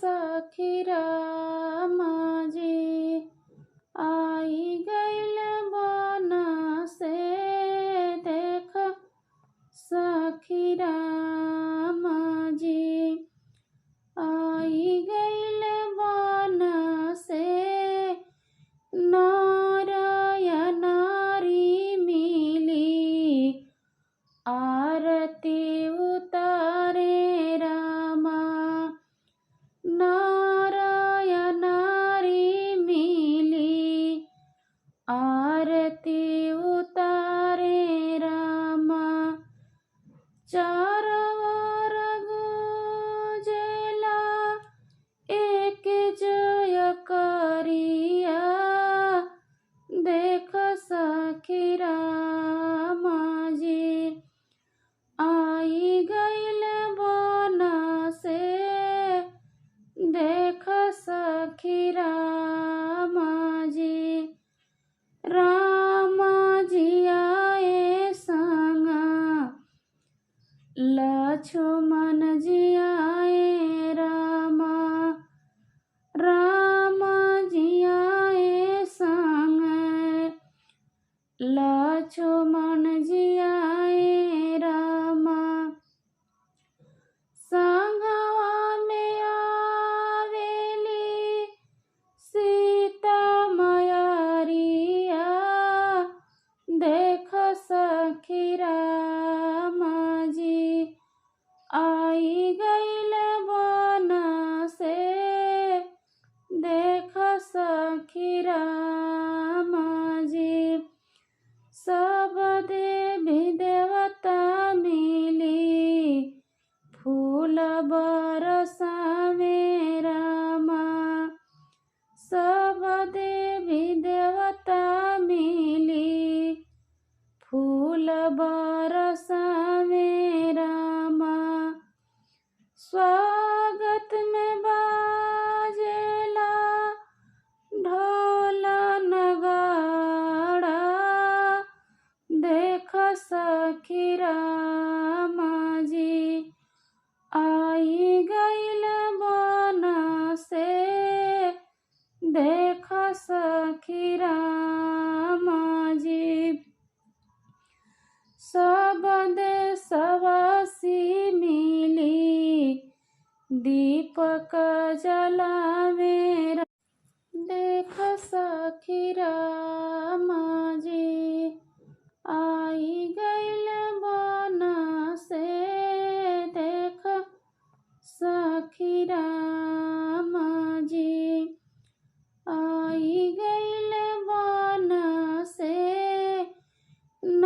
सखी रामा जी आई गइल बन से देख सखी रामा जी आई गइल बन से नर नारी मिली आरती उतारे रामा नर नारी मिली आरती उतारे रामा चारों ओर गूंजेला एक जय करिया देख सखी रामा जी आई गइल बन से देख सखी रामा जी रामा जी आए संग लक्ष्मण जी आए रामा रामा जी आए संग लक्ष्मण जी आए रामा संगवा में आवेली सीता मैया देख सखी रामा जी आई गइल बन से देख सखी रामा जी सब देवी देवता मिली फूल बरसावे रामा सब देवी देवता मिली फूल बरसावे रामा स्वागत में बाजेला ढोल नगाड़ा देख सखी रामा जी आई गइल बन से देख सखी रामा जी सब देशवासी मिली दीपक जलावे देख सखी रामा जी आई गइल बन से देख सखी रामा जी आई गइल बन से न